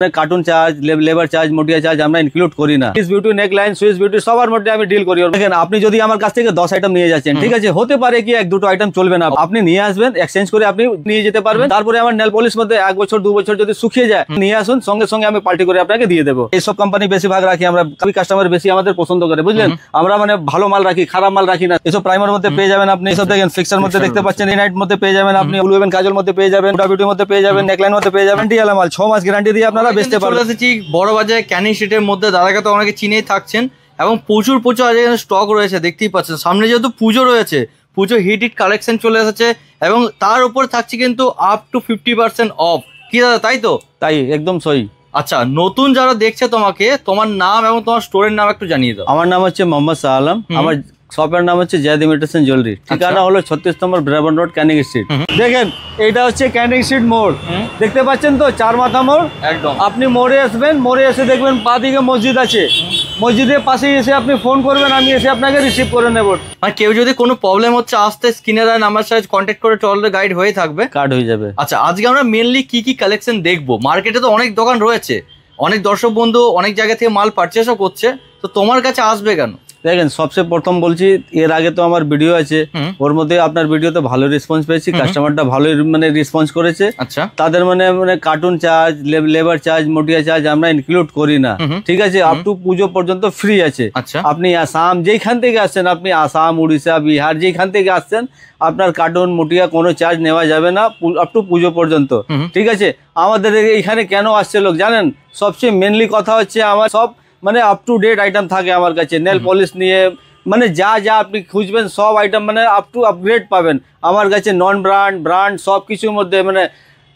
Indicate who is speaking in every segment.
Speaker 1: Cartoon charge, labour charge, মটিয়া charge আমরা include করি না। Swiss Beauty, neck line, Swiss Beauty সবার মধ্যে আমি ডিল করি। দেখেন আপনি যদি আমার কাছ থেকে 10 আইটেম নিয়ে যাচ্ছেন, ঠিক আছে, হতে পারে কি 1-2 আইটেম চলবে না, আপনি নিয়ে আসবেন, এক্সচেঞ্জ করে আপনি নিয়ে যেতে পারবেন। তারপরে আমার নেল পলিশ মধ্যে 1 বছর 2 বছর যদি শুকিয়ে যায়, নিয়ে আসুন, সঙ্গে সঙ্গে আমি পাল্টি করে আপনাকে দিয়ে দেবো। এইসব কোম্পানি বেশিরভাগ রাখি আমরা, কাস্টমার বেশি আমাদের পছন্দ করে, বুঝলেন। আমরা মানে ভালো মাল রাখি, খারাপ মাল রাখি না। এসব প্রাইমার মধ্যে পেয়ে যাবেন আপনি, এসব দেখেন ফিক্সার মধ্যে দেখতে পাচ্ছেন, ইনাইট মধ্যে পেয়ে যাবেন আপনি, ব্লু হেভেন কাজল মধ্যে পেয়ে যাবেন, বিউটির মধ্যে পেয়ে যাবেন, নেকলাইন মধ্যে পেয়ে যাবেন। ডিএল মাল 6 মাস গ্যারান্টি দিয়ে আপনারা বেচতে পারবেন।
Speaker 2: বড় বাজারে ক্যানিং স্ট্রিটের মধ্যে দাদাকে তো অনেকে চিনেই থাকছেন এবং প্রচুর এখানে স্টক রয়েছে, দেখতেই পাচ্ছেন। সামনে যেহেতু পুজো রয়েছে, পুজো হিট কালেকশন চলে এসেছে এবং তার উপর থাকছে কিন্তু আপ টু 50% অফ। কি দাদা, তাই তো?
Speaker 1: তাই, একদম সহি।
Speaker 2: আচ্ছা, নতুন যারা দেখছে তোমাকে, তোমার নাম এবং তোমার স্টোরের নাম একটু জানিয়ে দাও।
Speaker 1: আমার নাম হচ্ছে মোহাম্মদ শাহ আলম, আমার শপের নাম হচ্ছে জায়েদ ইমিটেশন জুয়েলারি। ঠিকানা হলো 36 নম্বর ব্রাবন রোড, ক্যানিং স্ট্রিট। দেখেন এটা হচ্ছে ক্যানিং স্ট্রিট মোড়, দেখতে পাচ্ছেন তো, 4 মাথা মোড়। একদম আপনি মোড়ে আসবেন, মোড়ে এসে দেখবেন বাঁদিকে মসজিদ আছে, মসজিদের পাশে এসে আপনি ফোন করবেন, আমি এসে আপনাকে রিসিভ করে নেব।
Speaker 2: আর কেউ যদি কোনো প্রবলেম হচ্ছে আসতে, স্ক্রিনে দেওয়া নাম্বার সাথে কন্ট্যাক্ট করে চললে গাইড হয়ে থাকবে,
Speaker 1: কার্ড হয়ে যাবে।
Speaker 2: আচ্ছা, আজকে আমরা মেনলি কি কি কালেকশন দেখবো? মার্কেটে তো অনেক দোকান রয়েছে, অনেক দর্শক বন্ধু অনেক জায়গা থেকে মাল পারচেসও করছে, তো তোমার কাছে আসবে কেন?
Speaker 1: দেখেন সবচেয়ে প্রথম বলছি, এর আগে তো আমার ভিডিও আছে, ওর মধ্যে আপনার ভিডিওতে ভালো রেসপন্স পেয়েছি, কাস্টমারটা ভালোই মানে রেসপন্স করেছে।
Speaker 2: আচ্ছা,
Speaker 1: তাদের মানে কার্টুন চার্জ, লেবার চার্জ, মটিয়া চার্জ আমরা ইনক্লুড করি না, ঠিক আছে। আপ টু পুজো পর্যন্ত ফ্রি আছে।
Speaker 2: আচ্ছা,
Speaker 1: আপনি আসাম যেখান থেকে আসছেন, আপনি আসাম, উড়িষ্যা, বিহার যেখান থেকে আসছেন, আপনার কার্টুন মটিয়া কোনো চার্জ নেওয়া যাবে না আপ টু পুজো পর্যন্ত, ঠিক আছে। আমাদের এখানে কেন আসছে লোক জানেন? সবচেয়ে মেনলি কথা হচ্ছে আমার সব মানে আপ টু ডেট আইটেম থাকে আমার কাছে, নেল পলিশ নিয়ে মানে যা যা আপনি খুঁজবেন সব আইটেম মানে আপ টু আপগ্রেড পাবেন আমার কাছে। নন ব্র্যান্ড সব কিছুর মধ্যে মানে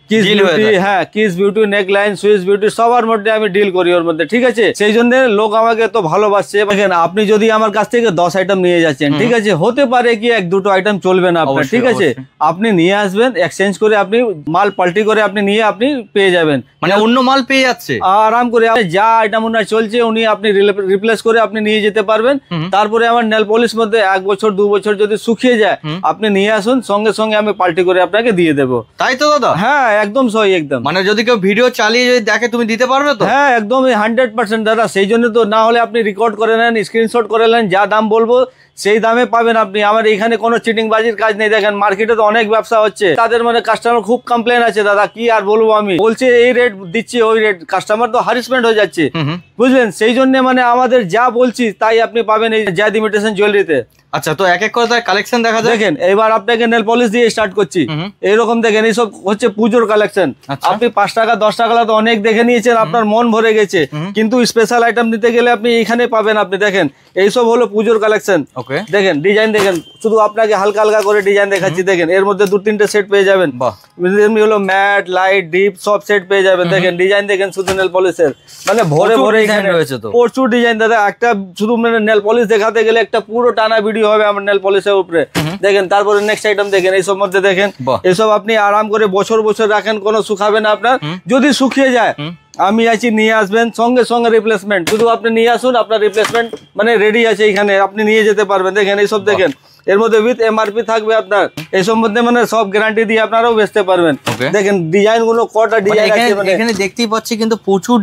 Speaker 1: কিস বিউটি, হ্যাঁ kiss beauty, neck line, Swiss Beauty সবার মধ্যে আমি ডিল করি ওর মধ্যে, ঠিক আছে। সেই জন্য লোক আমাকে তো ভালোবাসছে। দেখেন আপনি যদি আমার কাছ থেকে 10 আইটেম নিয়ে যাচ্ছেন, ঠিক আছে, হতে পারে কি 1-2 আইটেম চলবে না আপনার, ঠিক আছে। আপনি নিয়ে আসবেন, এক্সচেঞ্জ করে আপনি মাল পাল্টি করে আপনি নিয়ে আপনি পেয়ে যাবেন,
Speaker 2: মানে অন্য মাল পেয়ে যাচ্ছে
Speaker 1: আরাম করে। যা আইটেম ওনার চলছে উনি আপনি রিপ্লেস করে আপনি নিয়ে যেতে পারবেন। তারপরে আমার নেল পলিশ মধ্যে 1 বছর 2 বছর যদি শুকিয়ে যায়, আপনি নিয়ে আসুন, সঙ্গে সঙ্গে আমি পাল্টি করে আপনাকে দিয়ে দেবো।
Speaker 2: তাই তো দাদা?
Speaker 1: হ্যাঁ একদম সহি, একদম।
Speaker 2: মানে যদি কেউ ভিডিও চালিয়ে যদি দেখে, তুমি দিতে পারবে তো?
Speaker 1: হ্যাঁ একদম 100% দাদা। সেই জন্য তো, না হলে আপনি রেকর্ড করে নেন, স্ক্রিনশট করে নেন, যা দাম বলবো সেই দামে পাবেন আপনি। আমার এখানে কোনো চিটিং বাজির কাজ নেই। দেখেন মার্কেটে তো অনেক ব্যবসা হচ্ছে, তাদের মানে কাস্টমার খুব কমপ্লেন আছে, দাদা কি আর বলবো, আমি বলছি এই রেট দিচ্ছি ওই রেট, কাস্টমার তো হ্যারাসমেন্ট হয়ে যাচ্ছে, বুঝলেন। সেই জন্য মানে আমাদের যা বলছি তাই আপনি পাবেন এই জায়েদ ইমিটেশন জুয়েলারিতে।
Speaker 2: আচ্ছা, তো এক এক করে কালেকশন দেখা যায়।
Speaker 1: দেখেন এবার আপনাকে নেল পলিশ দিয়ে স্টার্ট করছি। এইরকম দেখেন, এইসব হচ্ছে পুজোর কালেকশন। আপনি 5 টাকা 10 টাকা তো অনেক দেখে নিয়েছেন, আপনার মন ভরে গেছে, কিন্তু স্পেশাল আইটেম নিতে গেলে আপনি এখানে পাবেন। আপনি দেখেন এইসব হলো পুজোর কালেকশন। দেখেন ডিজাইন দেখেন, শুধু আপনাকে হালকা হালকা করে ডিজাইন দেখাচ্ছি। দেখেন এর মধ্যে 2-3টে সেট পেয়ে যাবেন, হলো ম্যাট, লাইট, ডিপ সব সেট পেয়ে যাবেন। দেখেন ডিজাইন দেখেন শুধু নেল পলিশের, মানে ভরে ভরে এখানে রয়েছে তো প্রচুর ডিজাইন দাদা। একটা শুধু মানে নেল পলিশ দেখাতে গেলে একটা পুরো টানা ভিডিও হবে আমার নেল পলিশের উপরে। দেখেন তারপরে নেক্সট আইটেম দেখেন, এইসব মধ্যে দেখেন, এইসব আপনি আরাম করে বছর বছর রাখেন, কোনো শুকাবে না আপনার। যদি শুকিয়ে যায় আমি আছি, নিয়ে আসবেন, সঙ্গে সঙ্গে রিপ্লেসমেন্ট। শুধু আপনি নিয়ে আসুন, আপনার রিপ্লেসমেন্ট মানে রেডি আছে এখানে, আপনি নিয়ে যেতে পারবেন। দেখেন এইসব দেখেন, এর মধ্যে উইথ এমআরপি থাকবে আপনার, এইসব মধ্যে মানে সব গ্যারান্টি দিয়ে আপনারাও বেচতে পারবেন। দেখেন ডিজাইন গুলো কটা ডিজাইন আছে, মানে
Speaker 2: এখানে দেখতেই পাচ্ছি কিন্তু প্রচুর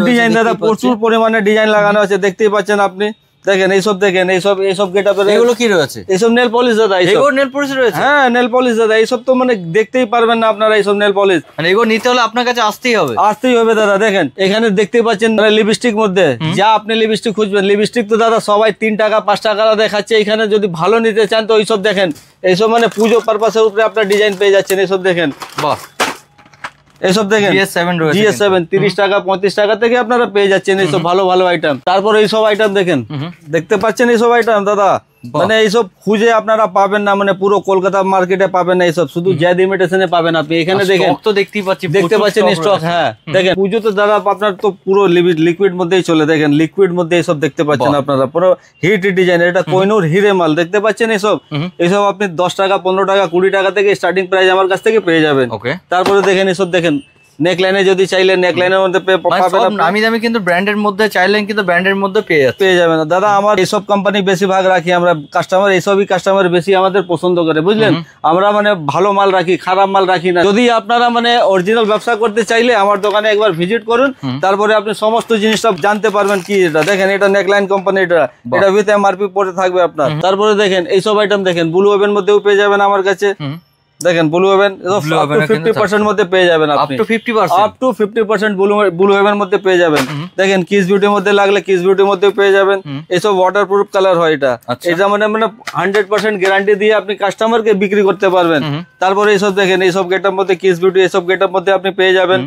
Speaker 1: ডিজাইন দাদা, প্রচুর পরিমাণে ডিজাইন লাগানো আছে, দেখতেই পাচ্ছেন আপনি। দেখেন এইসব দেখেন, এইসব গেটআপের
Speaker 2: এগুলো কি রয়েছে?
Speaker 1: এইসব নেল পলিশ দাদা,
Speaker 2: এগুলো নেল পলিশ রয়েছে।
Speaker 1: হ্যাঁ নেল পলিশ দাদা, এইসব তো মানে দেখতেই পারবেন না আপনারা, এইসব নেল পলিশ
Speaker 2: মানে এগুলো নিতে হলে আপনার কাছে আসতেই হবে
Speaker 1: দাদা। দেখেন এখানে দেখতেই পাচ্ছেন লিপস্টিক মধ্যে যা আপনি লিপস্টিক খুঁজবেন, লিপস্টিক তো দাদা সবাই 3 টাকা 5 টাকা দেখাচ্ছে। এখানে যদি ভালো নিতে চান তো এইসব দেখেন, এইসব মানে পুজো পারপাসের উপরে আপনার ডিজাইন পেয়ে যাচ্ছেন। এইসব দেখেন, বাহ, এইসব দেখেন GS7 30 টাকা 35 টাকা থেকে আপনারা পেয়ে যাচ্ছেন এইসব ভালো ভালো আইটেম। তারপর এইসব আইটেম দেখেন, দেখতে পাচ্ছেন এইসব আইটেম দাদা, মানে এইসব খুঁজে আপনারা পাবেন না, মানে পুরো কলকাতা মার্কেটে পাবেন না এইসব, শুধু জায়েদ ইমিটেশনে পাবেন আপনি। এখানে দেখেন
Speaker 2: তো দেখতে পাচ্ছেন
Speaker 1: স্টক। হ্যাঁ দেখেন পুজো তো দাদা আপনার তো পুরো লিকুইড মধ্যেই চলে। দেখেন লিকুইড মধ্যে এইসব দেখতে পাচ্ছেন আপনারা, পুরো হিট ডিজাইন, এটা কোহিনূর হিরে মাল, দেখতে পাচ্ছেন এইসব। এইসব আপনি 10 টাকা 15 টাকা 20 টাকা থেকে স্টার্টিং প্রাইস আমার কাছ থেকে পেয়ে যাবেন। তারপরে দেখেন এইসব দেখেন নেকলাইনে যদি চাইলে নেকলাইনের মধ্যে পাবেন।
Speaker 2: নামি দামি কিন্তু ব্র্যান্ডের মধ্যে চাইলেন কিন্তু ব্র্যান্ডের মধ্যে পেয়ে
Speaker 1: যাবেন। দাদা আমার এইসব কোম্পানি বেশিরভাগ রাখি আমরা, কাস্টমার এইসবই কাস্টমার বেশি আমাদের পছন্দ করে, বুঝলেন। আমরা মানে ভালো মাল রাখি, খারাপ মাল রাখি না। যদি আপনারা মানে অরিজিনাল ব্যবসা করতে চাইলে আমার দোকানে একবার ভিজিট করুন, তারপরে আপনি সমস্ত জিনিসটা জানতে পারবেন। কি এটা দেখেন, এটা নেকলাইন কোম্পানি, এটা উইথ এমআরপি পরে থাকবে আপনার। তারপরে দেখেন এইসব আইটেম দেখেন ব্লু ওভেন মধ্যেও পেয়ে যাবেন আমার কাছে। দেখেন ব্লু ওভেন 50% মধ্যে পেয়ে যাবেন আপনি, আপ টু 50% ব্লু ওভেন মধ্যে পেয়ে যাবেন। দেখেন কিস বিউটির মধ্যে লাগলে কিস বিউটির মধ্যে পেয়ে যাবেন। এসব ওয়াটারপ্রুফ কালার হয় এটা, এটা মানে 100% গ্যারান্টি দিয়ে আপনি কাস্টমারকে বিক্রি করতে পারবেন। তারপরে এইসব দেখেন, এইসব গেটের মধ্যে কিস বিউটি, এইসব গেটের মধ্যে আপনি পেয়ে যাবেন।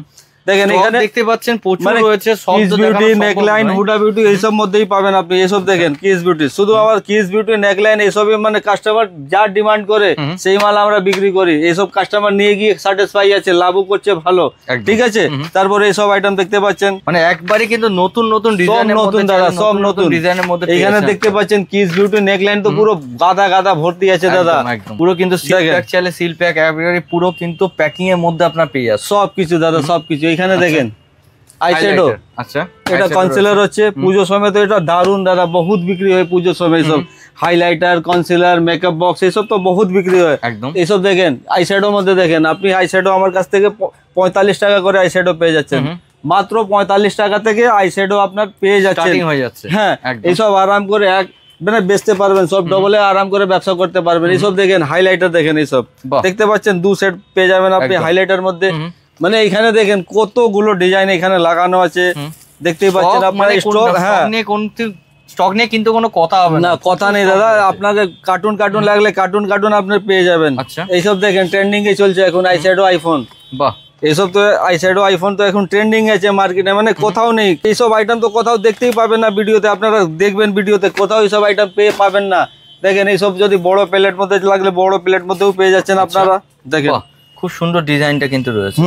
Speaker 1: দেখেন এখানে দেখতে পাচ্ছেন প্রচুর রয়েছে, kiss beauty, neckline, Hooda beauty এইসব মধ্যেই পাবেন আপনি। এইসব দেখেন কিস বিউটি, শুধু আমার কিস বিউটি, নেকলাইন এইসবই মানে কাস্টমার যা ডিমান্ড করে সেই মাল আমরা বিক্রি করি। এইসব কাস্টমার নিয়ে গিয়ে স্যাটিসফাই আছে, লাভও করছে ভালো, ঠিক আছে। তারপরে এইসব আইটেম দেখতে পাচ্ছেন মানে একবারে কিন্তু নতুন নতুন ডিজাইনের মধ্যে, দাদা সব নতুন ডিজাইনের মধ্যে এখানে দেখতে পাচ্ছেন। কিস বিউটি, নেকলাইন তো পুরো গাদা গাদা ভর্তি আছে দাদা, পুরো কিন্তু সিল প্যাক চাইলে সিল প্যাক একেবারে পুরো কিন্তু প্যাকিং এর মধ্যে আপনার পেয়ে যাচ্ছে সবকিছু দাদা, সবকিছু। এখানে দেখেন আইশ্যাডো, আচ্ছা এটা কনসিলার হচ্ছে পুজোর সময়, তো এটা দারুন দাদা, বহুত বিক্রি হয় পুজোর সময়। সব হাইলাইটার, কনসিলার, মেকআপ বক্স এইসব তো বহুত বিক্রি হয় একদম। এইসব দেখেন আইশ্যাডোর মধ্যে দেখেন আপনি আইশ্যাডো আমার কাছ থেকে 45 টাকা করে আইশ্যাডো পেয়ে যাচ্ছেন, মাত্র 45 টাকা থেকে আইশ্যাডো আপনার পেয়ে যাচ্ছে, হ্যাঁ। এইসব আরাম করে মানে বেচতে পারবেন, সব ডবলে আরাম করে ব্যবসা করতে পারবেন। এইসব দেখেন হাইলাইটার, দেখেন এইসব দেখতে পাচ্ছেন 2 সেট পেয়ে যাবেন আপনি হাইলাইটার মধ্যে। মানে এখানে দেখেন কতগুলো ডিজাইন এখানে লাগানো আছে, দেখতেই পাচ্ছেন আপনার স্টক। হ্যাঁ, স্টক নিয়ে কিন্তু কোনো কথা হবে না, কথা নেই দাদা। আপনাদের কার্টুন লাগলে কার্টুন আপনি পেয়ে যাবেন। এইসব দেখেন ট্রেন্ডিং এ চলছে এখন আইশ্যাডো আইফোন, বাহ এইসব তো আইশ্যাডো আইফোন তো এখন ট্রেন্ডিং আছে মার্কেটে, মানে কোথাও নেই এইসব আইটেম, তো কোথাও দেখতেই পাবেন না ভিডিওতে। আপনারা দেখবেন ভিডিওতে, কোথাও এইসব আইটেম পেয়ে পাবেন না। দেখেন এইসব যদি বড় প্লেট মধ্যে লাগলে বড় প্লেট মধ্যেও পেয়ে যাচ্ছেন আপনারা। দেখেন খুব সুন্দর ডিজাইনটা কিন্তু রয়েছে,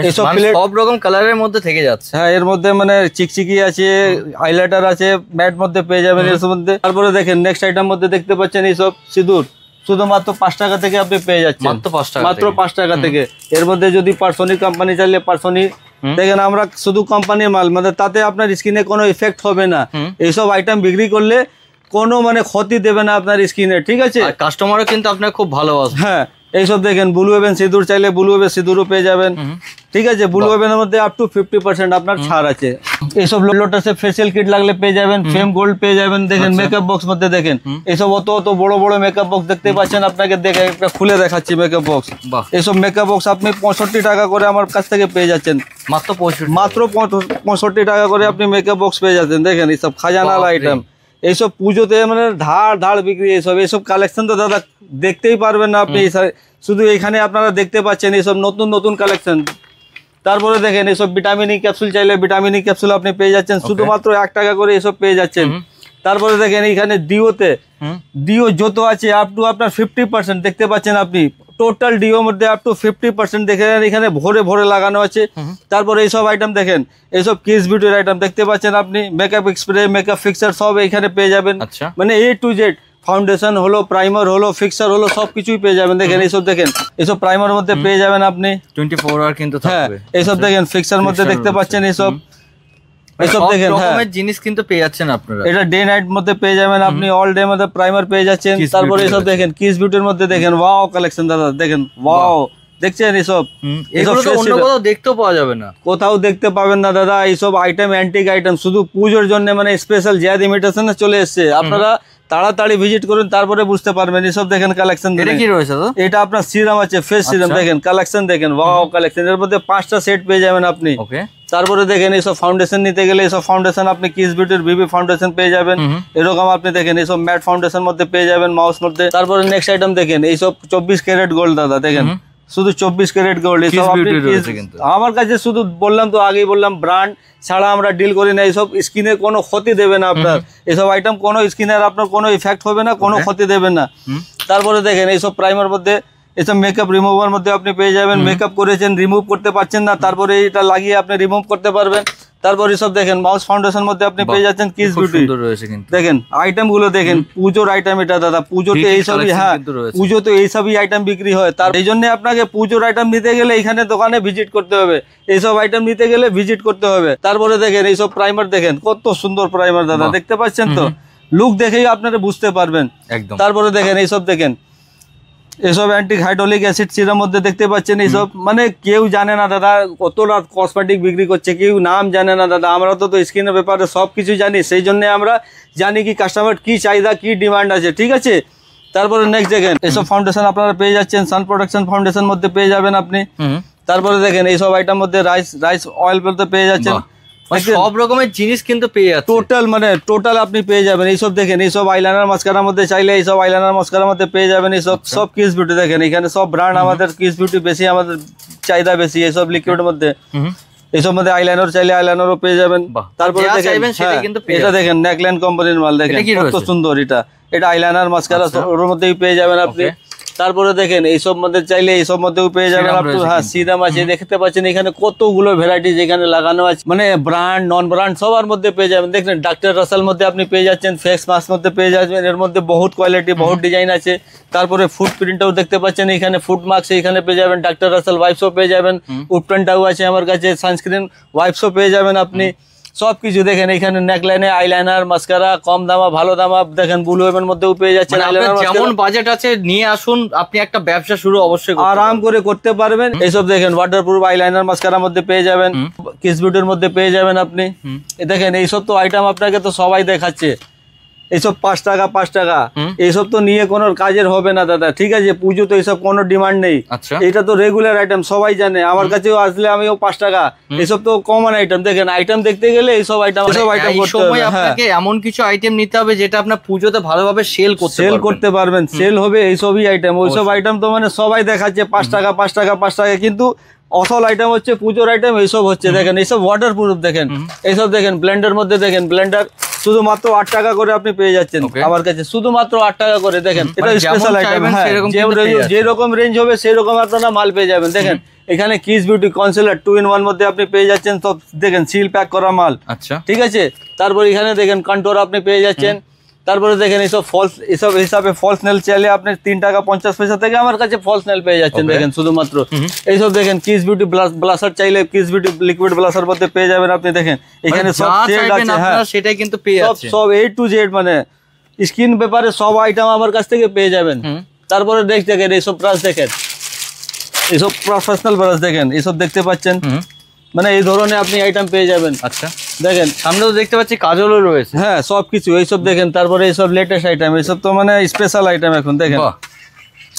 Speaker 1: এইসব প্লেট সব রকম কালারের মধ্যে থেকে যাচ্ছে। হ্যাঁ, এর মধ্যে মানে চিকচিকি আছে, হাইলাইটার আছে, ম্যাট মধ্যে পেয়ে যাবেন এর মধ্যে। তারপরে দেখেন নেক্সট আইটেম মধ্যে দেখতে পাচ্ছেন এইসব সিঁদুর, শুধুমাত্র 5 টাকা থেকে আপনি পেয়ে যাচ্ছেন, মাত্র 5 টাকা থেকে। এর মধ্যে যদি পার্সোনি কোম্পানি চাইলে পার্সোনি, দেখেন আমরা শুধু কোম্পানির মাল, মানে তাতে আপনার স্কিনে কোনো ইফেক্ট হবে না। এইসব আইটেম বিক্রি করলে কোনো মানে ক্ষতি দেবে না আপনার স্কিনে, ঠিক আছে। কাস্টমারও কিন্তু আপনার খুব ভালোবাসে। হ্যাঁ, এইসব দেখেন ব্লু ওভেন সিঁদুর চাইলে ব্লু ওভেন সিঁদুরও পেয়ে যাবেন, ঠিক আছে। ব্লু ওভেনের মধ্যে আপ টু 50% আপনার ছাড় আছে। এইসব লোটাসে ফেসিয়াল কিট লাগলে পেয়ে যাবেন, ফেম গোল্ড পেয়ে যাবেন। দেখেন মেকআপ বক্স মধ্যে দেখেন এইসব অত বড় বড় মেকআপ বক্স দেখতে পাচ্ছেন, আপনাকে দেখে একটা খুলে দেখাচ্ছি মেকআপ বক্স। এইসব মেকআপ বক্স আপনি 65 টাকা করে আমার কাছ থেকে পেয়ে যাচ্ছেন, মাত্র 65 টাকা করে আপনি মেকআপ বক্স পেয়ে যাচ্ছেন। দেখেন এইসব খাজানাল আইটেম, এইসব পুজোতে মানে ধাড় বিক্রি। এইসব কালেকশন তো দাদা দেখতেই পারবেন না আপনি, শুধু এখানে আপনারা দেখতে পাচ্ছেন এইসব নতুন কালেকশন। তারপরে দেখেন এইসব ভিটামিন ই ক্যাপসুল চাইলে ভিটামিন ই ক্যাপসুল আপনি পেয়ে যাচ্ছেন, শুধুমাত্র 1 টাকা করে এসব পেয়ে যাচ্ছেন। তারপরে দেখেন এখানে ডিও যত আছে আপ টু আপনার 50% দেখতে পাচ্ছেন আপনি, টোটাল ডিও মধ্যে আপ টু 50% দেখেন এখানে ভরে লাগানো আছে। তারপরে এইসব আইটেম দেখেন, এইসব কিস বিউটির আইটেম দেখতে পাচ্ছেন আপনি, মেকআপ স্প্রে, মেকআপ ফিক্সার সব এখানে পেয়ে যাবেন। মানে A to Z, ফাউন্ডেশন হলো, প্রাইমার হলো, ফিক্সার হলো, সবকিছুই পেয়ে যাবেন। দেখেন এইসব দেখেন, এইসব প্রাইমার মধ্যে পেয়ে যাবেন আপনি 24 আওয়ার কিন্তু থাকবে। এইসব দেখেন ফিক্সার মধ্যে দেখতে পাচ্ছেন এইসব দেখেন জিনিস কিন্তু পেয়ে যাচ্ছেন আপনারা। এটা ডে নাইট মধ্যে পেয়ে যাবেন আপনি, অল ডে মধ্যে প্রাইমার পেয়ে যাচ্ছেন। তারপরে এইসব দেখেন কিস বিউটির মধ্যে দেখেন ওয়াও কালেকশন দাদা, দেখেন ওয়াও, দেখছেন এইসব অন্য কোথাও দেখতেও পাওয়া যাবে না, কোথাও দেখতে পাবেন না দাদা। এইসব আইটেম অ্যান্টিক আইটেম শুধু পুজোর জন্য মানে স্পেশাল জিয়াদ ইমিটেশনে চলে এসছে। আপনারা তাড়াতাড়ি ভিজিট করুন, তারপরে বুঝতে পারবেন। এইসব দেখেন কালেকশন, এটা কি রয়েছে? এটা আপনার সিরাম আছে, ফেস সিরাম। দেখেন কালেকশন দেখেন, ওয়াও কালেকশন। এর মধ্যে 5টা সেট পেয়ে যাবেন আপনি। তারপরে দেখেন এইসব ফাউন্ডেশন নিতে গেলে এইসব ফাউন্ডেশন আপনি কিস বিউটির বিবি ফাউন্ডেশন পেয়ে যাবেন। এরকম আপনি দেখেন এইসব ম্যাট ফাউন্ডেশন মধ্যে পেয়ে যাবেন, মাউস মধ্যে। তারপরে নেক্সট আইটেম দেখেন এইসব 24 ক্যারেট গোল্ড দাদা, দেখেন শুধু 24 ক্যারেট গোল্ড। এইসব আমার কাছে শুধু বললাম তো, আগেই বললাম ব্র্যান্ড ছাড়া আমরা ডিল করি না। এইসব স্কিনের কোনো ক্ষতি দেবে না আপনার, এইসব আইটেম কোনো স্কিনের আপনার কোনো ইফেক্ট হবে না, কোনো ক্ষতি দেবে না। তারপরে দেখেন এইসব প্রাইমার মধ্যে, এইসব মেকআপ রিমুভার মধ্যে আপনি পেয়ে যাবেন। মেকআপ করেছেন, রিমুভ করতে পারছেন না, তারপরে এটা লাগিয়ে আপনি রিমুভ করতে পারবেন। তারপর এসব দেখেন মাউস ফাউন্ডেশন মধ্যে আপনি পেয়ে যাচ্ছেন কিস বিউটি দেখেন আইটেম গুলো দেখেন পুজোর আইটেম এটা দাদা পুজোতে এইসবই হ্যাঁ পুজোতে এইসবই আইটেম বিক্রি হয় তার এই জন্য আপনাকে পুজোর আইটেম নিতে গেলে এখানে দোকানে ভিজিট করতে হবে এইসব আইটেম নিতে গেলে ভিজিট করতে হবে তারপরে দেখেন এইসব প্রাইমার দেখেন কত সুন্দর প্রাইমার দাদা দেখতে পাচ্ছেন তো লুক দেখেই আপনারা বুঝতে পারবেন একদম তারপরে দেখেন এইসব দেখেন এসব অ্যান্টি হাইড্রোলিক অ্যাসিড সিরাম মধ্যে দেখতে পাচ্ছেন এইসব মানে কেউ জানে না দাদা কতটা কসমেটিক বিক্রি করছে কেউ নাম জানে না দাদা আমরা তো স্কিনের ব্যাপারে সব কিছু জানি সেই জন্য আমরা জানি কি কাস্টমার কি চাহিদা কি ডিমান্ড আছে ঠিক আছে তারপরে নেক্সট দেখেন এইসব ফাউন্ডেশন আপনারা পেয়ে যাচ্ছেন সান প্রোটেকশন ফাউন্ডেশন মধ্যে পেয়ে যাবেন আপনি তারপরে দেখেন এইসব আইটেম মধ্যে রাইস অয়েল বলতে পেয়ে যাচ্ছেন
Speaker 2: সব রকমের জিনিস কিন্তু পেয়ে যাচ্ছে
Speaker 1: টোটাল আপনি পেয়ে যাবেন এইসব দেখেন এইসব আইলাইনার মাস্কারার মধ্যে চাইলে এইসব আইলাইনার মাস্কারার মধ্যে পেয়ে যাবেন এইসব সব কিস বিউটি দেখেন এখানে সব ব্র্যান্ড আমাদের কিস বিউটি বেশি আমাদের চাহিদা বেশি এইসব লিকুইড মধ্যে এইসব মধ্যে আইলাইনার চাইলে আইলাইনারও পেয়ে যাবেন তারপরে এটা দেখেন নেকলাইন কোম্পানির মাল দেখেন কত সুন্দর এটা আইলাইনার মাস্কারা ওর মধ্যেই পেয়ে যাবেন আপনি তারপরে দেখেন এইসব মধ্যে চাইলে এইসব মধ্যেও পেয়ে যাবেন আপনি হ্যাঁ সিরাম আছে দেখতে পাচ্ছেন এখানে কতগুলো ভ্যারাইটিজ এখানে লাগানো আছে মানে ব্র্যান্ড নন ব্র্যান্ড সবার মধ্যে পেয়ে যাবেন দেখেন ডাক্তার রাসেল মধ্যে আপনি পেয়ে যাচ্ছেন ফেস মাস্ক মধ্যে পেয়ে যাচ্ছেন এর মধ্যে বহুত কোয়ালিটি বহুত ডিজাইন আছে তারপরে ফুড প্রিন্টও দেখতে পাচ্ছেন এখানে ফুড মাস্ক এখানে পেয়ে যাবেন ডাক্তার রাসেল ওয়াইপসও পেয়ে যাবেন উড প্রিন্টও আছে আমার কাছে সানস্ক্রিন ওয়াইপসও পেয়ে যাবেন আপনি সবকিছু দেখেন এখানে নেকলাইনে আইলাইনার মাস্কারা কম দামা ভালো দামা দেখেন ব্লু হেভেন মধ্যেও পেয়ে যাচ্ছেন
Speaker 2: যেমন বাজেট আছে নিয়ে আসুন আপনি একটা ব্যবসা শুরু অবশ্যই
Speaker 1: আরাম করে করতে পারবেন এইসব দেখেন ওয়াটারপ্রুফ আইলাইনার মাস্কারার মধ্যে পেয়ে যাবেন কিস বিউটির মধ্যে পেয়ে যাবেন আপনি দেখেন এইসব তো আইটেম আপনাকে তো সবাই দেখাচ্ছে এইসব 5 টাকা 5 টাকা এইসব তো নিয়ে কোনো কাজের হবে না দাদা ঠিক আছে পুজো তো এইসব কোনো ডিমান্ড নেই এটা তো রেগুলার আইটেম সবাই জানে আমার কাছেও আসলে আমিও 5 টাকা এইসব তো কমন আইটেম দেখেন আইটেম দেখতে গেলে এইসব আইটেম করতে হবে
Speaker 2: আপনাকে এমন কিছু আইটেম নিতে হবে যেটা আপনার পুজোতে ভালোভাবে সেল
Speaker 1: করতে পারবেন সেল হবে এইসবই আইটেম ওইসব আইটেম তো মানে সবাই দেখাচ্ছে 5 টাকা 5 টাকা 5 টাকা কিন্তু আসল আইটেম হচ্ছে পুজোর আইটেম এইসব হচ্ছে দেখেন এইসব ওয়াটারপ্রুফ দেখেন এইসব দেখেন ব্লেন্ডার মধ্যে দেখেন ব্লেন্ডার শুধুমাত্র 8 টাকা করে আপনি পেয়ে যাচ্ছেন আমার কাছে শুধুমাত্র 8 টাকা করে দেখেন এটা স্পেশাল আইটেম যেরকম রেঞ্জ হবে সেই রকম আপনারা মাল পেয়ে যাবেন দেখেন এখানে কিস বিউটি কনসিলার 2 in 1 মধ্যে আপনি পেয়ে যাচ্ছেন সব দেখেন সিল প্যাক করা মাল আচ্ছা ঠিক আছে তারপর এখানে দেখেন কন্ট্রোল আপনি পেয়ে যাচ্ছেন তারপরে দেখেন এইসব ফলস এসব হিসাবে ফলস নেল চাইলে আপনি 3 টাকা 50 পয়সা থেকে আমার কাছে ফলস নেল পেয়ে যাচ্ছেন দেখেন শুধুমাত্র এইসব দেখেন কিস বিউটি ব্লাসার চাইলে কিস বিউটি লিকুইড ব্লাসার মধ্যে পেয়ে যাবেন আপনি দেখেন এখানে সব শেড আছে হ্যাঁ
Speaker 2: সেটাই কিন্তু পেয়ে যাচ্ছে
Speaker 1: সব A to Z মানে স্কিন ব্যাপারে সব আইটেম আমার কাছ থেকে পেয়ে যাবেন তারপরে দেখেন এইসব ব্রাশ দেখেন এইসব প্রফেশনাল ব্রাশ দেখেন এইসব দেখতে পাচ্ছেন মানে এই ধরনের আপনি আইটেম পেয়ে যাবেন
Speaker 2: আচ্ছা
Speaker 1: দেখেন
Speaker 2: সামনে তো দেখতে পাচ্ছি কাজলও রয়েছে
Speaker 1: হ্যাঁ সবকিছু এইসব দেখেন তারপরে এইসব লেটেস্ট আইটেম এইসব তো মানে স্পেশাল আইটেম এখন দেখেন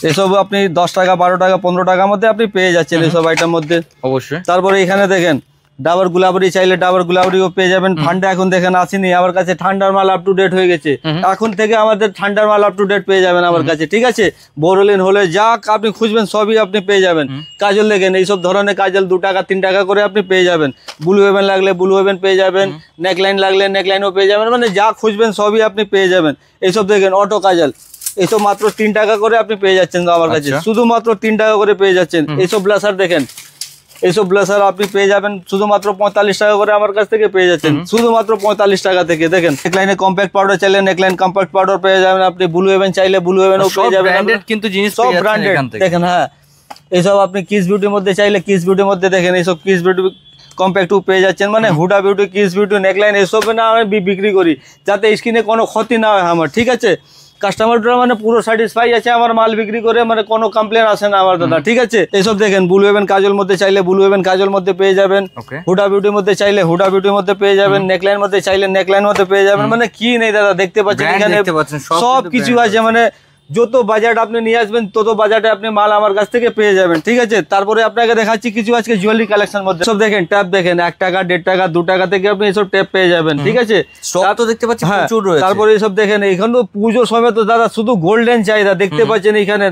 Speaker 1: এসব আপনি 10 টাকা 12 টাকা 15 টাকার মধ্যে আপনি পেয়ে যাচ্ছেন এইসব আইটেম মধ্যে অবশ্যই তারপরে এখানে দেখেন ডাবর গুলাবরি চাইলে ডাবর গুলাবরিও পেয়ে যাবেন ঠান্ডা এখন দেখেন আসেনি আমার কাছে ঠান্ডার মাল আপ টু ডেট হয়ে গেছে এখন থেকে আমাদের ঠান্ডার মাল আপ টু ডেট পেয়ে যাবেন আমার কাছে ঠিক আছে বোরোলিন হলে যা আপনি খুঁজবেন সবই আপনি পেয়ে যাবেন কাজল দেখেন এইসব ধরনের কাজল 2 টাকা 3 টাকা করে আপনি পেয়ে যাবেন ব্লু হেভেন লাগলে ব্লু হেভেন পেয়ে যাবেন নেকলাইন লাগলে নেকলাইনও পেয়ে যাবেন মানে যা খুঁজবেন সবই আপনি পেয়ে যাবেন এইসব দেখেন অটো কাজল এইসব মাত্র 3 টাকা করে আপনি পেয়ে যাচ্ছেন আমার কাছে শুধুমাত্র 3 টাকা করে পেয়ে যাচ্ছেন এইসব ব্লাসার দেখেন এইসব ব্লাসার আপনি পেয়ে যাবেন শুধুমাত্র 45 টাকা করে আমার কাছ থেকে পেয়ে যাচ্ছেন শুধুমাত্র 45 টাকা থেকে দেখেন নেকলাইনে কম্প্যাক্ট পাউডার চাইলে নেকলাইন কম্প্যাক্ট পাউডার পেয়ে যাবেন আপনি ব্লু হেভেন চাইলে ব্লু হেভেনও পেয়ে যাবেন
Speaker 2: ব্র্যান্ডেড কিন্তু জিনিস
Speaker 1: সব ব্র্যান্ডেড দেখেন হ্যাঁ এইসব আপনি কিস বিউটির মধ্যে চাইলে কিস বিউটির মধ্যে দেখেন এইসব কিস বিউটি কম্প্যাক্ট পেয়ে যাচ্ছেন মানে Hooda beauty kiss beauty neckline এসব না আমি বিক্রি করি যাতে স্কিনে কোনো ক্ষতি না হয় আমার ঠিক আছে কাস্টমাররা মানে পুরো স্যাটিসফাই আছে আমার মাল বিক্রি করে মানে কোনো কমপ্লেন আসে না আমার দাদা ঠিক আছে এইসব দেখেন ব্লু হেভেন কাজল মধ্যে চাইলে ব্লু হেভেন কাজল মধ্যে পেয়ে যাবেন হুডা বিউটির মধ্যে চাইলে হুডা বিউটির মধ্যে পেয়ে যাবেন নেকলাইন মধ্যে চাইলে নেকলাইন মধ্যে পেয়ে যাবেন মানে কি নেই দাদা দেখতে পাচ্ছেন এখানে সব কিছু আছে মানে যত বাজেট আপনি নিয়ে আসবেন তত বাজেটে আপনি মাল আমার কাছ থেকে পেয়ে যাবেন ঠিক আছে তারপরে আপনাকে দেখাচ্ছি কিছু আজকে জুয়েলারি কালেকশন মধ্যে সব দেখেন ট্যাপ দেখেন 1 টাকা 1.5 টাকা 2 টাকা থেকে আপনি এইসব ট্যাপ পেয়ে যাবেন ঠিক আছে
Speaker 2: স্টক তো দেখতে পাচ্ছি প্রচুর রয়েছে
Speaker 1: তারপরে এইসব দেখেন এখানে তো পুজোর সময় তো দাদা শুধু গোল্ডেন চাহিদা দেখতে পাচ্ছেন এখানে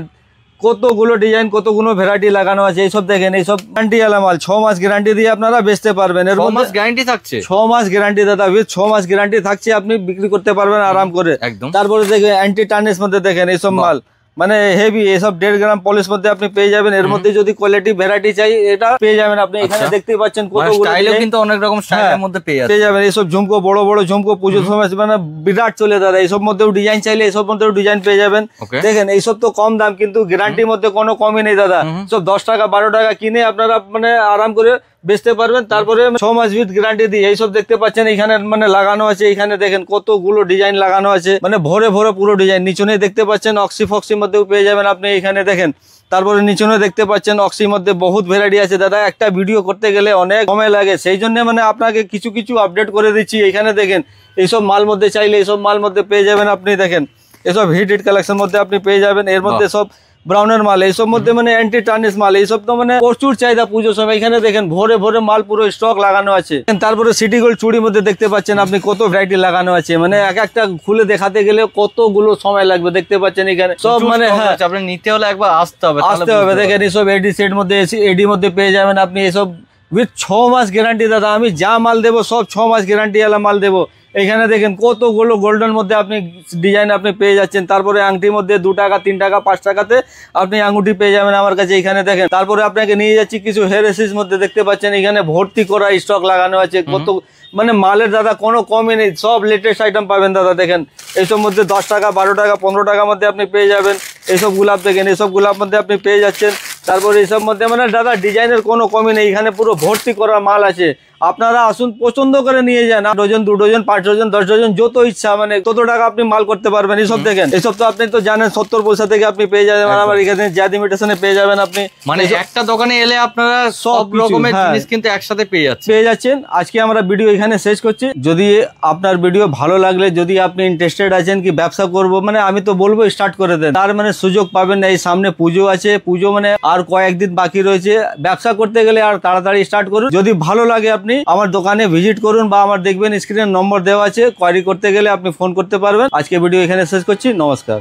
Speaker 1: কতগুলো ডিজাইন কতগুলো ভ্যারাইটি লাগানো আছে এইসব দেখেন এইসব গ্যারান্টি আলা মাল 6 মাস গ্যারান্টি দিয়ে আপনারা বেচতে পারবেন এর
Speaker 2: 6 মাস গ্যারান্টি থাকছে
Speaker 1: 6 মাস গ্যারান্টি দাদা 6 মাস গ্যারান্টি থাকছে আপনি বিক্রি করতে পারবেন আরাম করে তারপরে দেখেন অ্যান্টি টার্নিশ মধ্যে দেখেন এইসব মাল মানে হেভি এসব 1.5 গ্রাম পলিশ মধ্যে আপনি পেয়ে যাবেন। এর মধ্যে যদি কোয়ালিটি ভ্যারাইটি চাই এটা পেয়ে যাবেন আপনি। এখানে দেখতে পাচ্ছেন কতগুলো
Speaker 2: স্টাইলও কিন্তু অনেক রকম স্টাইলের মধ্যে পেয়ে
Speaker 1: যাবেন। এইসব ঝুমকো বড় বড় ঝুমকো পুজোর সময় মানে বিরাট চলে দাদা। এইসব মধ্যেও ডিজাইন চাইলে এইসব মধ্যেও ডিজাইন পেয়ে যাবেন। দেখেন এইসব তো কম দাম, কিন্তু গ্যারান্টির মধ্যে কোনো কমই নেই দাদা। সব 10 টাকা 12 টাকা কিনে আপনারা মানে আরাম করে বেচতে পারবেন। তারপরে 6 মাস উইথ গ্যারান্টি দিয়ে এইসব দেখতে পাচ্ছেন এখানে মানে লাগানো আছে। এখানে দেখেন কতগুলো ডিজাইন লাগানো আছে, মানে ভরে ভরে পুরো ডিজাইন। নিচনে দেখতে পাচ্ছেন অক্সি ফক্সির মধ্যেও পেয়ে যাবেন আপনি এখানে দেখেন। তারপরে নিচনে দেখতে পাচ্ছেন অক্সির মধ্যে বহুত ভ্যারাইটি আছে দাদা। একটা ভিডিও করতে গেলে অনেক সময় লাগে, সেই জন্য মানে আপনাকে কিছু কিছু আপডেট করে দিচ্ছি। এখানে দেখেন এইসব মাল মধ্যে চাইলে এইসব মাল মধ্যে পেয়ে যাবেন আপনি। দেখেন এসব হিট কালেকশন মধ্যে আপনি পেয়ে যাবেন। এর মধ্যে সব ব্রাউনের মাল, এইসব মধ্যে মানে অ্যান্টি টার্নিশ মাল, এইসব তো মানে প্রচুর চাহিদা পুজোর সময়। এখানে দেখেন ভরে ভরে মাল পুরো স্টক লাগানো আছে। তারপরে সিটি গোল্ড চুড়ির মধ্যে দেখতে পাচ্ছেন আপনি কত ভ্যারাইটি লাগানো আছে, মানে এক একটা খুলে দেখাতে গেলে কতগুলো সময় লাগবে। দেখতে পাচ্ছেন এখানে সব মানে হ্যাঁ
Speaker 2: আপনি নিতে হলে একবার আসতে হবে।
Speaker 1: দেখেন এইসব এডি সেট মধ্যে এডি মধ্যে পেয়ে যাবেন আপনি এসব উইথ 6 মাস গ্যারান্টি দাদা। আমি যা মাল দেবো সব 6 মাস গ্যারান্টি ওয়ালা মাল দেবো। এখানে দেখেন কতগুলো গোল্ডেন মধ্যে আপনি ডিজাইন আপনি পেয়ে যাচ্ছেন। তারপরে আংটির মধ্যে 2 টাকা 3 টাকা 5 টাকাতে আপনি আঙুটি পেয়ে যাবেন আমার কাছে। এখানে দেখেন তারপরে আপনাকে নিয়ে যাচ্ছি কিছু হেয়ার এসেসরিজ মধ্যে দেখতে পাচ্ছেন এখানে ভর্তি করা স্টক লাগানো আছে। কত মানে মালের দাদা কোনো কমই নেই, সব লেটেস্ট আইটেম পাবেন দাদা। দেখেন এইসব মধ্যে 10 টাকা 12 টাকা 15 টাকার মধ্যে আপনি পেয়ে যাবেন। এইসব গোলাপ দেখেন, এইসব গোলাপ মধ্যে আপনি পেয়ে যাচ্ছেন। তারপরে এইসব মধ্যে মানে দাদা ডিজাইনের কোনো কমই নেই, এখানে পুরো ভর্তি করা মাল আছে। আপনারা আসুন, পছন্দ করে নিয়ে যান। 1 ডজন 2 ডজন 5 ডজন 10 ডজন যত ইচ্ছা, মানে তত টাকা আপনি মাল করতে পারবেন। এইসব দেখেন, এইসব তো আপনি তো জানেন 70 পয়সা থেকে আপনি পেয়ে যাবেন আমার এখানে। জাদ ইমিটেশনে পেয়ে যাবেন আপনি।
Speaker 2: মানে একটা দোকানে এলে আপনারা সব রকমের জিনিস কিন্তু একসাথে পেয়ে যাচ্ছেন।
Speaker 1: আজকে আমরা ভিডিও এখানে শেষ করছি। যদি আপনার ভিডিও ভালো লাগলে, যদি আপনি ইন্টারেস্টেড আছেন কি ব্যবসা করব, মানে আমি তো বলবো স্টার্ট করে দেন। তার মানে সুযোগ পাবেন না। এই সামনে পুজো আছে, পুজো মানে আর কয়েকদিন বাকি রয়েছে। ব্যবসা করতে গেলে আর তাড়াতাড়ি স্টার্ট করুন। যদি ভালো লাগে আপনি আমার দোকানে ভিজিট করুন, বা আমার দেখবেন স্ক্রিনে নম্বর দেওয়া আছে, কোয়ারি করতে গেলে আপনি ফোন করতে পারবেন। আজকে ভিডিও এখানে শেষ করছি। নমস্কার।